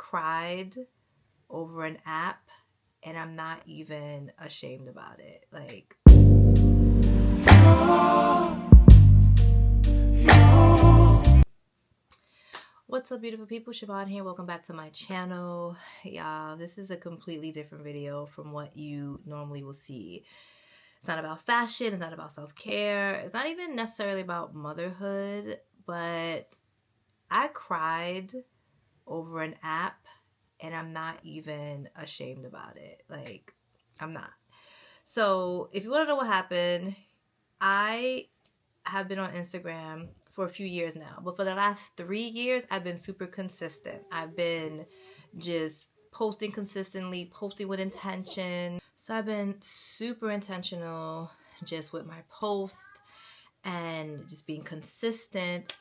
cried over an app, and I'm not even ashamed about it. Like, what's up, beautiful people? Siobhan here. Welcome back to my channel. Y'all, this is a completely different video from what you normally will see. It's not about fashion. It's not about self-care. It's not even necessarily about motherhood, but I cried over an app, and I'm not even ashamed about it. Like, I'm not. So if you want to know what happened, I have been on Instagram for a few years now, but for the last 3 years, I've been super consistent. I've been just posting consistently, posting with intention. So I've been super intentional just with my post and just being consistent.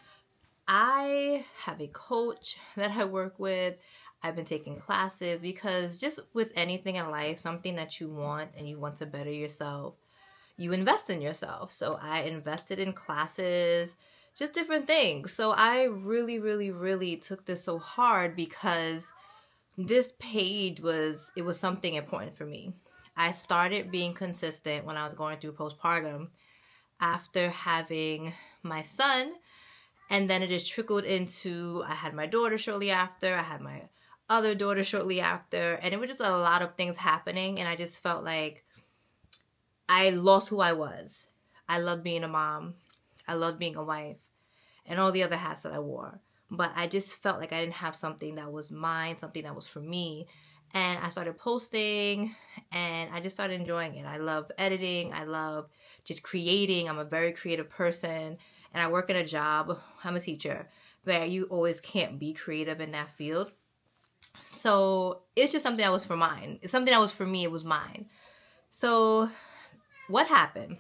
I have a coach that I work with. I've been taking classes because just with anything in life, something that you want and you want to better yourself, you invest in yourself. So I invested in classes, just different things. So I really took this so hard because this page was something important for me. I started being consistent when I was going through postpartum after having my son. And then it just trickled into, I had my daughter shortly after, I had my other daughter shortly after, and it was just a lot of things happening, and I just felt like I lost who I was. I loved being a mom, I loved being a wife, and all the other hats that I wore. But I just felt like I didn't have something that was mine, something that was for me. And I started posting, and I just started enjoying it. I love editing, I love just creating. I'm a very creative person. And I work in a job, I'm a teacher, where you always can't be creative in that field. So it's just something that was for mine. It's something that was for me, it was mine. So what happened?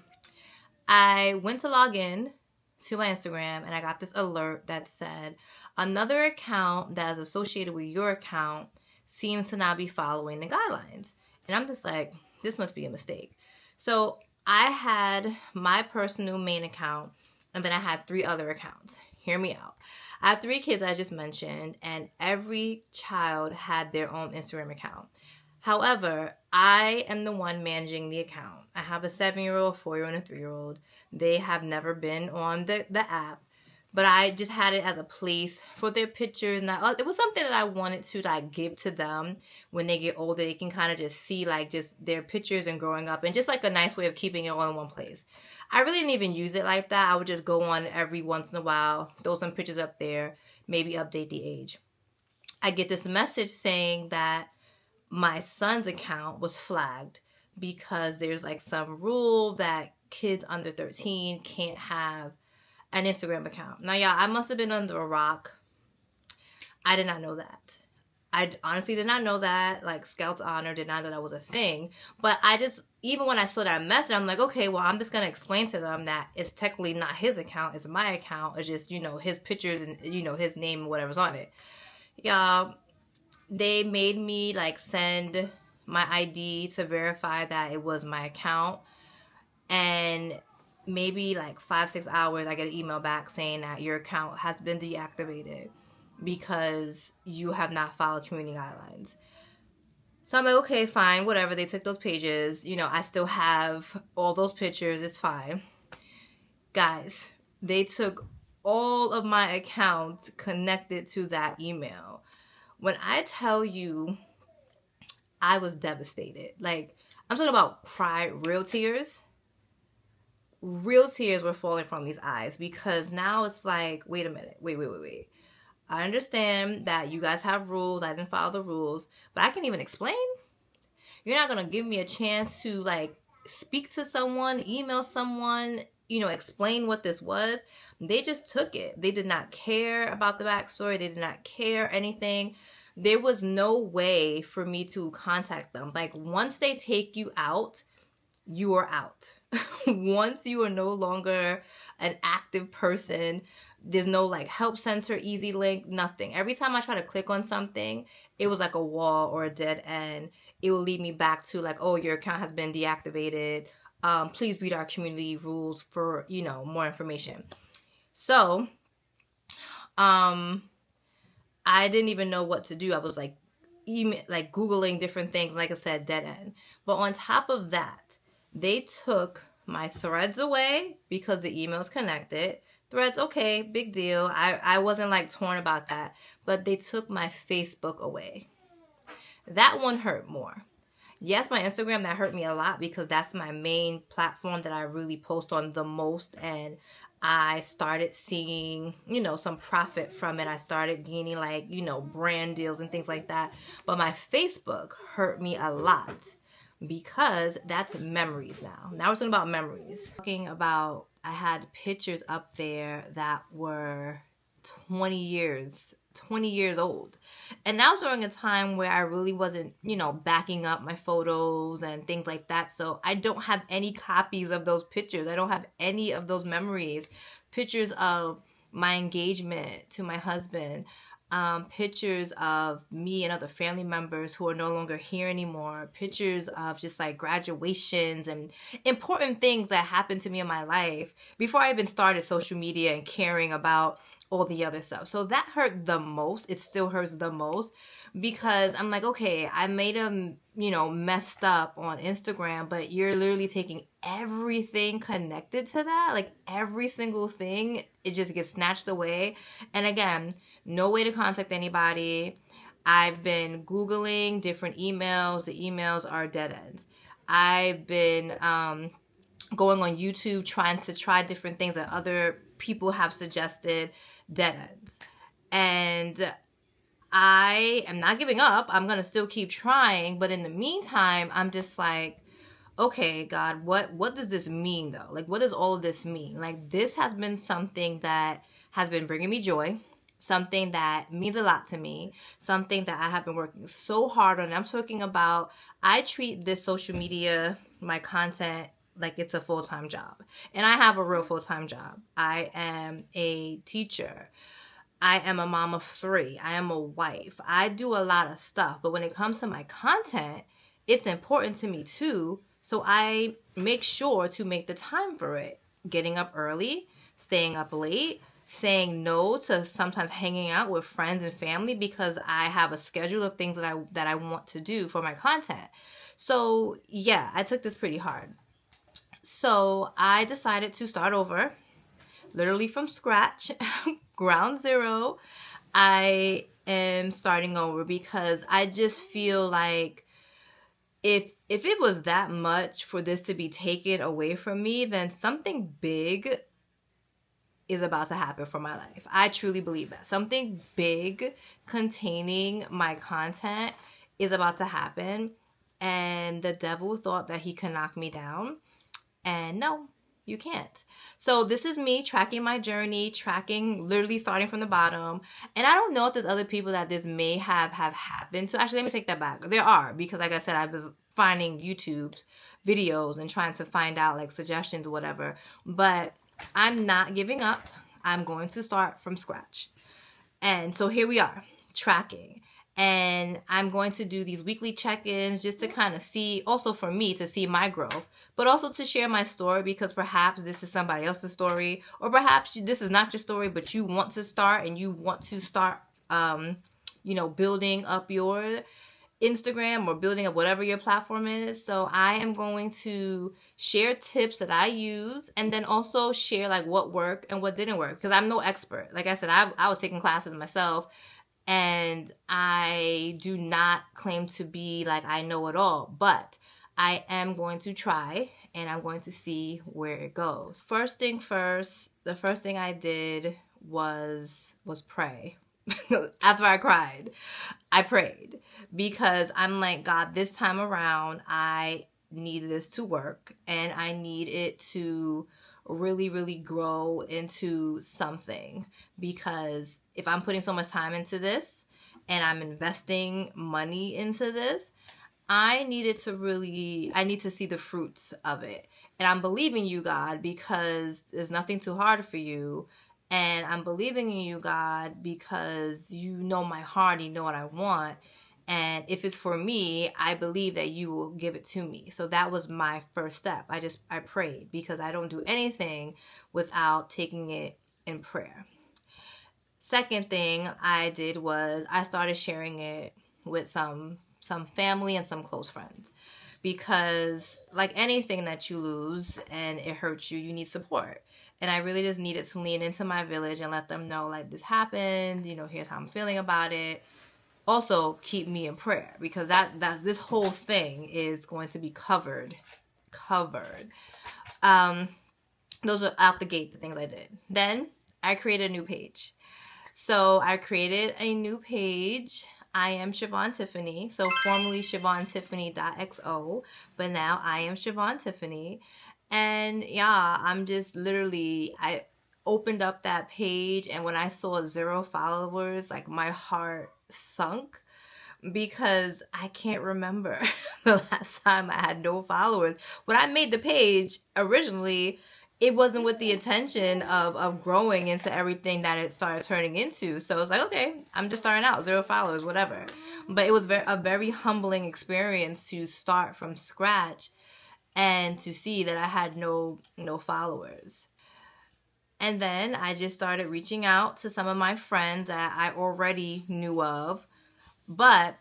I went to log in to my Instagram and I got this alert that said, another account that is associated with your account seems to not be following the guidelines. And I'm just like, this must be a mistake. So I had my personal main account, and then I had 3 other accounts. Hear me out. I have 3 kids, I just mentioned, and every child had their own Instagram account. However, I am the one managing the account. I have a 7-year-old, 4-year-old, and a 3-year-old. They have never been on the app, but I just had it as a place for their pictures. And it was something that I wanted to like give to them when they get older. They can kind of just see like just their pictures and growing up, and just like a nice way of keeping it all in one place. I really didn't even use it like that. I would just go on every once in a while, throw some pictures up there, maybe update the age. I get this message saying that my son's account was flagged because there's like some rule that kids under 13 can't have an Instagram account. Now, y'all, I must have been under a rock. I did not know that. I honestly did not know that. Like, Scouts Honor did not know that was a thing. But I just, even when I saw that message, I'm like, okay, well, I'm just going to explain to them that it's technically not his account. It's my account. It's just, his pictures and, his name and whatever's on it. Y'all, they made me, like, send my ID to verify that it was my account. And maybe, like, 5-6 hours, I get an email back saying that your account has been deactivated because you have not followed community guidelines. So I'm like, okay, fine, whatever. They took those pages. I still have all those pictures. It's fine. Guys, they took all of my accounts connected to that email. When I tell you, I was devastated. Like, I'm talking about cry, real tears. Real tears were falling from these eyes because now it's like, wait a minute. Wait. I understand that you guys have rules. I didn't follow the rules, but I can't even explain. You're not going to give me a chance to like speak to someone, email someone, explain what this was. They just took it. They did not care about the backstory. They did not care anything. There was no way for me to contact them. Like, once they take you out, you are out. Once you are no longer an active person, there's no like help center, easy link, nothing. Every time I try to click on something, it was like a wall or a dead end. It will lead me back to like, oh, your account has been deactivated. Please read our community rules for, more information. So, I didn't even know what to do. I was like like Googling different things. Like I said, dead end. But on top of that, they took my Threads away because the email's connected. Threads, okay, big deal. I wasn't like torn about that. But they took my Facebook away. That one hurt more. Yes, my Instagram, that hurt me a lot because that's my main platform that I really post on the most. And I started seeing, some profit from it. I started gaining like, brand deals and things like that. But my Facebook hurt me a lot because that's memories now. Now we're talking about memories. Talking about, I had pictures up there that were 20 years old. And that was during a time where I really wasn't, backing up my photos and things like that. So I don't have any copies of those pictures. I don't have any of those memories. Pictures of my engagement to my husband, pictures of me and other family members who are no longer here anymore, pictures of just like graduations and important things that happened to me in my life before I even started social media and caring about all the other stuff. So that hurt the most. It still hurts the most because I'm like, okay, I made them, messed up on Instagram, but you're literally taking everything connected to that, like every single thing, it just gets snatched away. And again, no way to contact anybody. I've been Googling different emails. The emails are dead ends. I've been going on YouTube trying to try different things that other people have suggested, dead ends. And I am not giving up. I'm going to still keep trying. But in the meantime, I'm just like, okay, God, what does this mean though? Like, what does all of this mean? Like, this has been something that has been bringing me joy, something that means a lot to me, something that I have been working so hard on. I'm talking about, I treat this social media, my content, like it's a full-time job. And I have a real full-time job. I am a teacher. I am a mom of 3. I am a wife. I do a lot of stuff. But when it comes to my content, it's important to me too. So I make sure to make the time for it. Getting up early, staying up late, saying no to sometimes hanging out with friends and family because I have a schedule of things that I want to do for my content. So yeah, I took this pretty hard. So I decided to start over, literally from scratch, ground zero. I am starting over because I just feel like if it was that much for this to be taken away from me, then something big is about to happen for my life. I truly believe that. Something big containing my content is about to happen. And the devil thought that he could knock me down. And no, you can't. So this is me tracking my journey, literally starting from the bottom. And I don't know if there's other people that this may have happened to. Actually, let me take that back. There are, because like I said, I was finding YouTube videos and trying to find out like suggestions or whatever. But I'm not giving up. I'm going to start from scratch. And so here we are, tracking. And I'm going to do these weekly check-ins just to kind of see, also for me to see my growth, but also to share my story because perhaps this is somebody else's story, or perhaps this is not your story, but you want to start and you want to start, building up your Instagram or building up whatever your platform is. So I am going to share tips that I use and then also share like what worked and what didn't work because I'm no expert. Like I said, I was taking classes myself. And I do not claim to be like I know it all, but I am going to try and I'm going to see where it goes. First thing first, the first thing I did was pray. After I cried, I prayed because I'm like, God, this time around, I need this to work and I need it to really, really grow into something because if I'm putting so much time into this and I'm investing money into this, I need to see the fruits of it. And I'm believing you, God, because there's nothing too hard for you. And I'm believing in you, God, because you know my heart, you know what I want. And if it's for me, I believe that you will give it to me. So that was my first step. I prayed because I don't do anything without taking it in prayer. second thing I did was I started sharing it with some family and some close friends, because like anything that you lose and it hurts you, you need support. And I really just needed to lean into my village and let them know, like, this happened, you know, here's how I'm feeling about it. Also keep me in prayer, because that's this whole thing is going to be covered. Those are out the gate the things I did. Then I created a new page. So I created a new page. I am Siobhan Tiffany. So formerly SiobhanTiffany.xo, but now I am Siobhan Tiffany. And yeah, I'm just literally, I opened up that page, and when I saw 0 followers, like my heart sunk, because I can't remember the last time I had no followers. When I made the page originally, it wasn't with the intention of growing into everything that it started turning into. So it's like, okay, I'm just starting out, 0 followers, whatever. But it was a very humbling experience to start from scratch and to see that I had no followers. And then I just started reaching out to some of my friends that I already knew of. But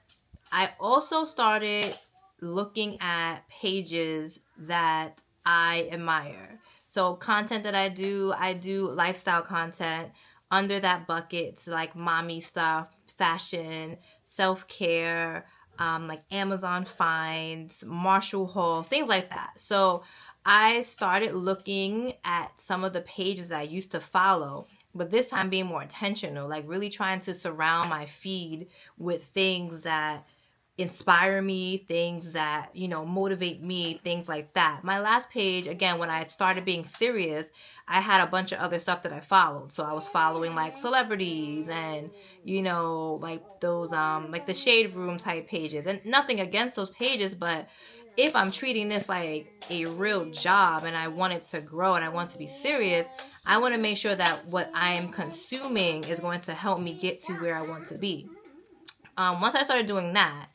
I also started looking at pages that I admire. So content that I do lifestyle content under that bucket. It's like mommy stuff, fashion, self-care, like Amazon finds, Marshall hauls, things like that. So I started looking at some of the pages that I used to follow, but this time being more intentional, like really trying to surround my feed with things that inspire me, things that, you know, motivate me, things like that. My last page, again, when I started being serious, I had a bunch of other stuff that I followed. So I was following like celebrities and, you know, like those like the shade room type pages. And nothing against those pages, but if I'm treating this like a real job and I want it to grow and I want to be serious, I want to make sure that what I am consuming is going to help me get to where I want to be. Once I started doing that,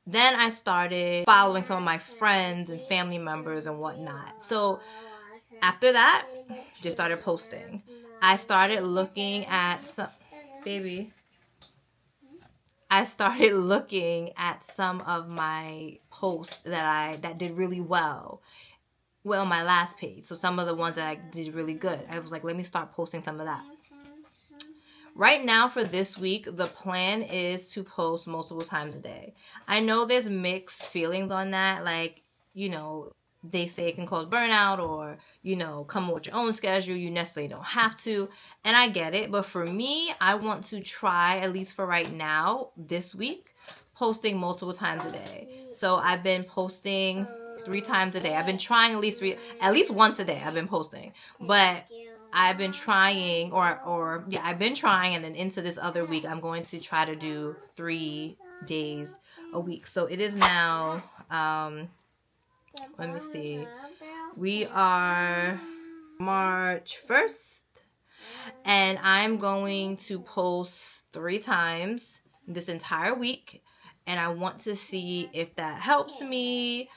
then I started following some of my friends and family members and whatnot. So after that, just started posting. I started looking at some, baby. I started looking at some of my posts that did really well on my last page. So some of the ones that I did really good. I was like, let me start posting some of that. Right now for this week, the plan is to post multiple times a day. I know there's mixed feelings on that. Like, you know, they say it can cause burnout, or, you know, come up with your own schedule. You necessarily don't have to. And I get it. But for me, I want to try, at least for right now, this week, posting multiple times a day. So I've been posting 3 times a day. I've been trying at least once a day I've been posting. But I've been trying, I've been trying, and then into this other week, I'm going to try to do 3 days a week. So it is now, let me see, we are March 1st, and I'm going to post 3 times this entire week, and I want to see if that helps me,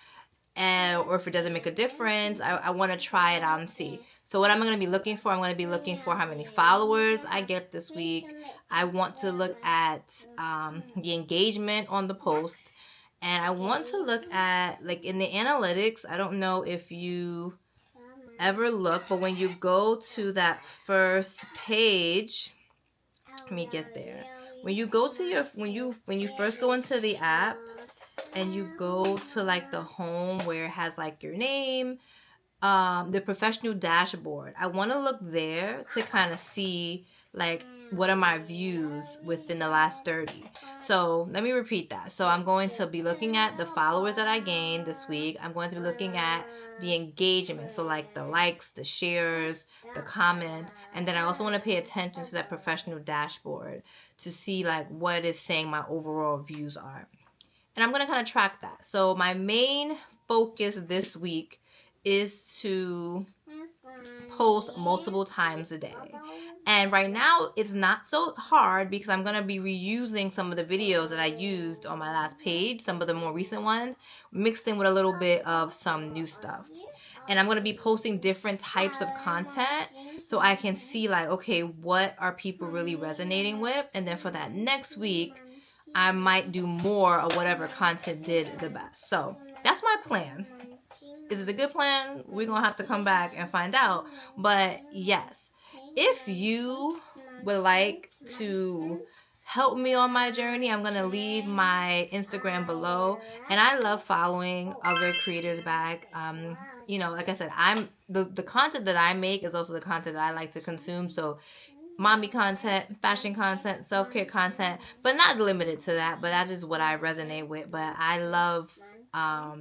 or if it doesn't make a difference. I want to try it out and see. So what I'm going to be looking for, I'm going to be looking for how many followers I get this week. I want to look at the engagement on the post. And I want to look at, like, in the analytics, I don't know if you ever look, but when you go to that first page, let me get there. When you go to when you first go into the app and you go to like the home where it has like your name, the professional dashboard, I want to look there to kind of see like what are my views within the last 30. So let me repeat that. So I'm going to be looking at the followers that I gained this week. I'm going to be looking at the engagement, so like the likes, the shares, the comments, and then I also want to pay attention to that professional dashboard to see like what is saying my overall views are. And I'm going to kind of track that. So my main focus this week is to post multiple times a day. And right now it's not so hard because I'm going to be reusing some of the videos that I used on my last page, some of the more recent ones, mixed in with a little bit of some new stuff. And I'm going to be posting different types of content. so I can see like, okay, what are people really resonating with? And then for that next week, I might do more of whatever content did the best. So that's my plan. Is it a good plan? We're going to have to come back and find out. But yes, if you would like to help me on my journey, I'm going to leave my Instagram below. And I love following other creators back. You know, like I said, the content that I make is also the content that I like to consume. So mommy content, fashion content, self-care content, but not limited to that. But that is what I resonate with. But I love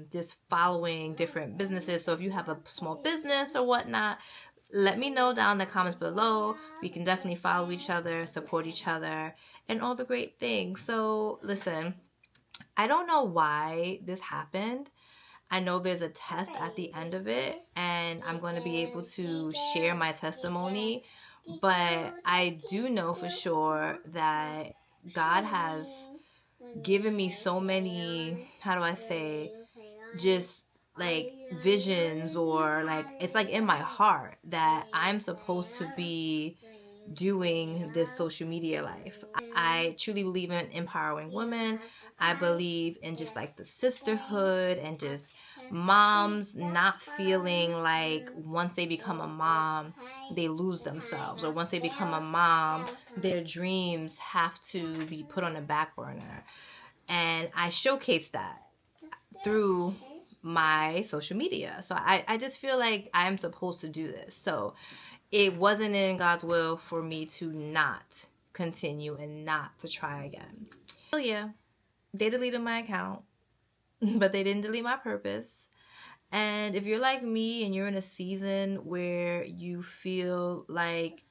just following different businesses. So if you have a small business or whatnot, let me know down in the comments below. We can definitely follow each other, support each other, and all the great things. So listen, I don't know why this happened. I know there's a test at the end of it, and I'm going to be able to share my testimony. But I do know for sure that God has given me so many, how do I say, just like visions, or like it's like in my heart that I'm supposed to be doing this social media life. I truly believe in empowering women. I believe in just like the sisterhood and just moms not feeling like once they become a mom they lose themselves, or once they become a mom their dreams have to be put on the back burner. And I showcase that through my social media. So I just feel like I'm supposed to do this. So it wasn't in God's will for me to not continue and not to try again. So yeah, they deleted my account, but they didn't delete my purpose. And if you're like me and you're in a season where you feel like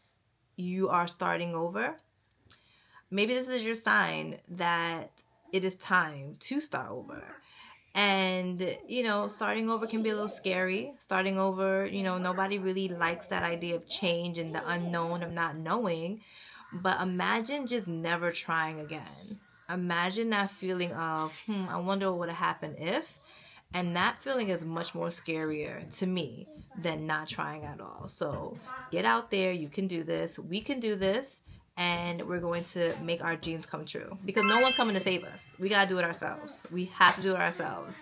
you are starting over, maybe this is your sign that it is time to start over. And, you know, starting over can be a little scary. Starting over, you know, nobody really likes that idea of change and the unknown of not knowing. But imagine just never trying again. Imagine that feeling of, I wonder what would have happened if. And that feeling is much more scarier to me than not trying at all. So get out there. You can do this. We can do this. And we're going to make our dreams come true. Because no one's coming to save us. We got to do it ourselves. We have to do it ourselves.